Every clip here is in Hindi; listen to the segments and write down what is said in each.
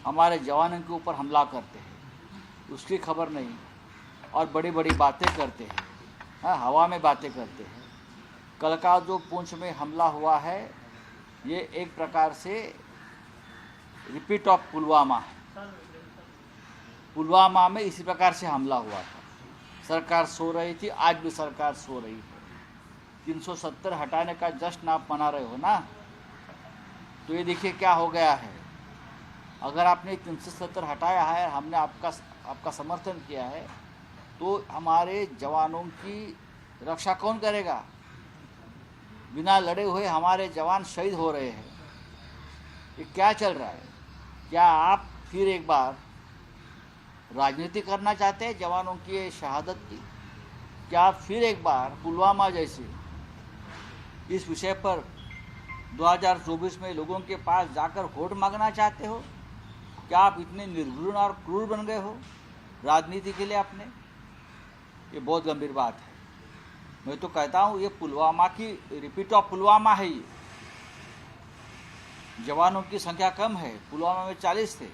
हमारे जवानों के ऊपर हमला करते हैं, उसकी खबर नहीं, और बड़ी बड़ी बातें करते हैं, हाँ, हवा में बातें करते हैं। कल का जो पुंछ में हमला हुआ है ये एक प्रकार से रिपीट ऑफ पुलवामा है। पुलवामा में इसी प्रकार से हमला हुआ था, सरकार सो रही थी, आज भी सरकार सो रही है। 370 हटाने का जश्न आप मना रहे हो ना, तो ये देखिए क्या हो गया है। अगर आपने 370 हटाया है, हमने आपका समर्थन किया है, तो हमारे जवानों की रक्षा कौन करेगा? बिना लड़े हुए हमारे जवान शहीद हो रहे हैं। ये क्या चल रहा है? क्या आप फिर एक बार राजनीति करना चाहते हैं जवानों की शहादत की? क्या आप फिर एक बार पुलवामा जैसे इस विषय पर 2024 में लोगों के पास जाकर वोट मांगना चाहते हो? क्या आप इतने निर्घृण और क्रूर बन गए हो राजनीति के लिए अपने? ये बहुत गंभीर बात है। मैं तो कहता हूँ ये पुलवामा की रिपीट ऑफ पुलवामा है। ये जवानों की संख्या कम है, पुलवामा में 40 थे,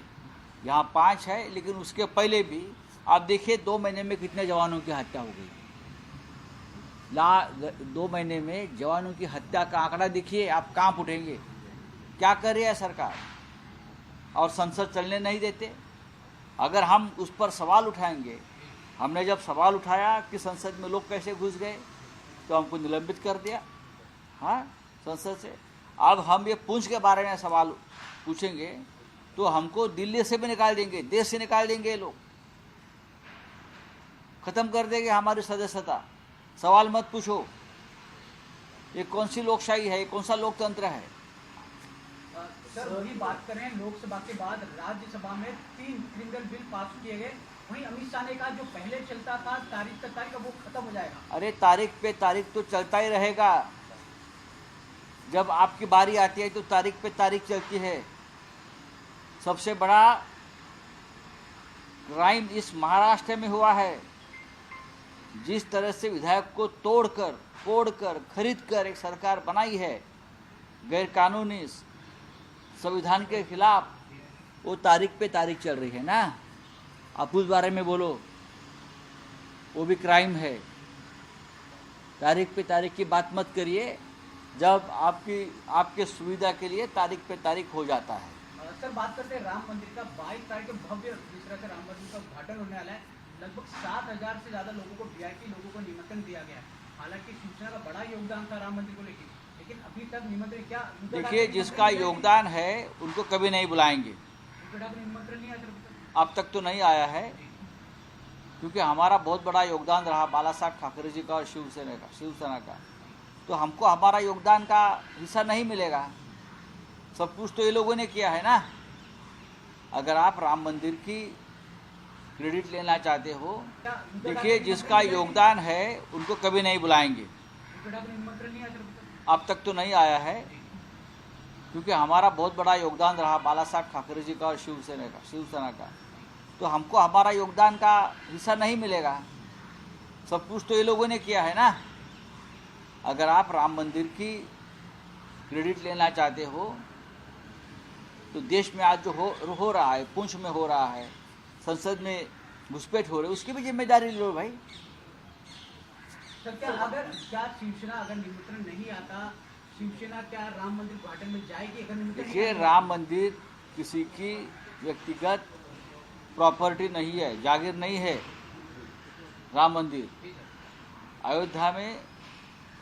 यहाँ 5 है, लेकिन उसके पहले भी आप देखिए 2 महीने में कितने जवानों की हत्या हो गई। 2 महीने में जवानों की हत्या का आंकड़ा देखिए, आप कांप उठेंगे। क्या कर रही है सरकार? और संसद चलने नहीं देते। अगर हम उस पर सवाल उठाएंगे, हमने जब सवाल उठाया कि संसद में लोग कैसे घुस गए, तो हमको निलंबित कर दिया, हाँ, संसद से। अब हम ये पुंछ के बारे में सवाल पूछेंगे तो हमको दिल्ली से भी निकाल देंगे, देश से निकाल देंगे ये लोग, खत्म कर देंगे हमारी सदस्यता। सवाल मत पूछो। ये कौन सी लोकशाही है? ये कौन सा लोकतंत्र है? सर, वही बात करें, लोकसभा के बाद राज्यसभा में 3 क्रिमिनल बिल पास किए गए। वहीं अमित शाह ने कहा जो पहले चलता था तारीख पे तारीख, वो खत्म हो जाएगा। अरे तारीख पे तारीख तो चलता ही रहेगा। जब आपकी बारी आती है तो तारीख पे तारीख चलती है। सबसे बड़ा क्राइम इस महाराष्ट्र में हुआ है। जिस तरह से विधायक को तोड़कर, फोड़कर, खरीदकर एक सरकार बनाई है गैर कानूनी, संविधान के खिलाफ, वो तारीख पे तारीख चल रही है ना। आप उस बारे में बोलो, वो भी क्राइम है। तारीख पे तारीख की बात मत करिए जब आपके सुविधा के लिए तारीख पे तारीख हो जाता है। सर, बात करते हैं राम मंदिर का। 22 तारीख को भव्य जिस तरह से राम मंदिर का उद्घाटन होने वाला है, लगभग 7,000 से ज्यादा लोगों को, वीआईपी लोगों को निमंत्रण दिया गया है। हालांकि शिवसेना का बड़ा योगदान था राम मंदिर को लेकर, लेकिन अभी तक निमंत्रण क्या? देखिए, जिसका योगदान है उनको कभी नहीं बुलाएंगे। निमंत्रण नहीं आया अब तक तो नहीं आया है, क्योंकि हमारा बहुत बड़ा योगदान रहा बाला साहब ठाकरे जी का और शिवसेना का। तो हमको हमारा योगदान का हिस्सा नहीं मिलेगा। सब कुछ तो ये लोगों ने किया है ना। अगर आप राम मंदिर की क्रेडिट लेना चाहते हो, देखिए, जिसका योगदान है उनको कभी नहीं बुलाएंगे। अब तक तो नहीं आया है, क्योंकि हमारा बहुत बड़ा योगदान रहा बाला साहब ठाकरे जी का और शिवसेना का। तो हमको हमारा योगदान का हिस्सा नहीं मिलेगा। सब कुछ तो ये लोगों ने किया है ना। अगर आप राम मंदिर की क्रेडिट लेना चाहते हो, तो देश में आज जो हो रहा है, पुंछ में हो रहा है, संसद में घुसपैठ हो रही है, उसकी भी जिम्मेदारी लो भाई। सर, क्या शिवसेना अगर निमंत्रण नहीं आता, शिवसेना क्या राम मंदिर उद्घाटन में जाएगी? अगर देखिए, राम मंदिर किसी की व्यक्तिगत प्रॉपर्टी नहीं है, जागीर नहीं है। राम मंदिर, अयोध्या में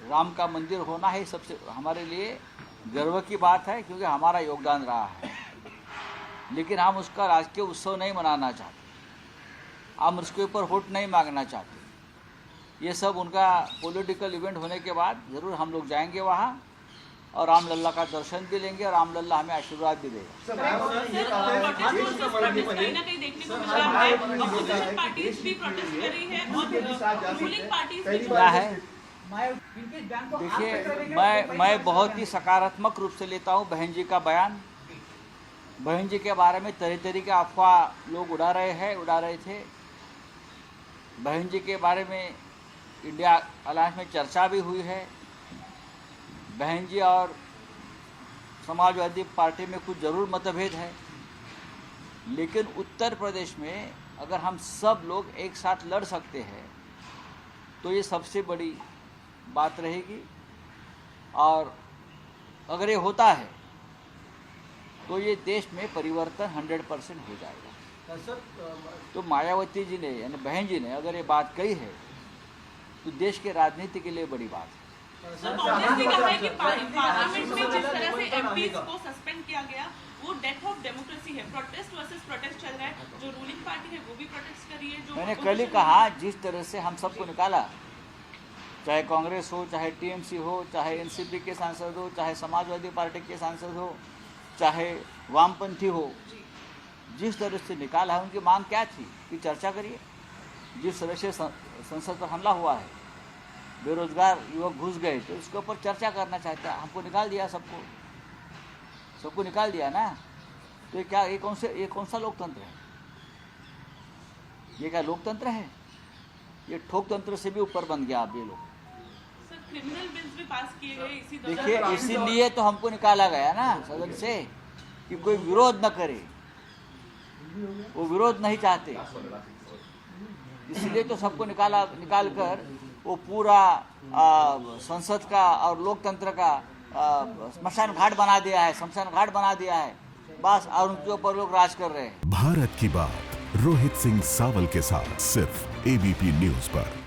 राम का मंदिर होना है सबसे हमारे लिए गर्व की बात है, क्योंकि हमारा योगदान रहा है। लेकिन हम उसका राजकीय उत्सव नहीं मनाना चाहते, हम उसके ऊपर वोट नहीं मांगना चाहते। ये सब उनका पॉलिटिकल इवेंट होने के बाद ज़रूर हम लोग जाएंगे वहाँ और रामलल्ला का दर्शन भी लेंगे और रामलल्ला हमें आशीर्वाद भी देगा। क्या है, देखिए, मैं बहुत ही सकारात्मक रूप से लेता हूँ बहन जी का बयान। बहन जी के बारे में तरह तरह के अफवाह लोग उड़ा रहे थे। बहन जी के बारे में इंडिया अलायंस में चर्चा भी हुई है। बहन जी और समाजवादी पार्टी में कुछ ज़रूर मतभेद है, लेकिन उत्तर प्रदेश में अगर हम सब लोग एक साथ लड़ सकते हैं तो ये सबसे बड़ी बात रहेगी। और अगर ये होता है तो ये देश में परिवर्तन 100% हो जाएगा। तो मायावती जी ने यानी बहन जी ने अगर ये बात कही है तो देश के राजनीति के लिए बड़ी बात है। सर, कांग्रेस ने कहा है कि पार्लियामेंट में जिस तरह से एमपीज को सस्पेंड किया गया वो डेथ ऑफ डेमोक्रेसी है। प्रोटेस्ट वर्सेस प्रोटेस्ट चल रहा है, जो रूलिंग पार्टी है वो भी प्रोटेस्ट कर रही है। जो मैंने कल ही कहा, जिस तरह से हम सबको निकाला, चाहे कांग्रेस हो, चाहे टीएमसी हो, चाहे एनसीपी के सांसद हो, चाहे समाजवादी पार्टी के सांसद हो, चाहे वामपंथी हो, जिस तरह से निकाला है, उनकी मांग क्या थी कि चर्चा करिए। जिस तरह से संसद पर हमला हुआ है, बेरोजगार युवक घुस गए, तो इसके ऊपर चर्चा करना चाहता है। हमको निकाल दिया, सबको निकाल दिया ना। तो ये क्या, ये कौन सा लोकतंत्र है? ये क्या लोकतंत्र है? ये ठोकतंत्र से भी ऊपर बन गया अब ये लोग। सर, क्रिमिनल बिल्स भी पास किए गए इसी दौरान। देखिए, इसीलिए तो हमको निकाला गया ना सदन से कि कोई विरोध न करे। वो विरोध नहीं चाहते, इसलिए तो सबको निकाल कर वो पूरा संसद का और लोकतंत्र का स्मशान घाट बना दिया है बस। और उनके ऊपर लोग राज कर रहे हैं। भारत की बात रोहित सिंह सावल के साथ सिर्फ एबीपी न्यूज पर।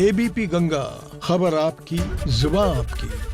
एबीपी गंगा, खबर आपकी, जुबान आपकी।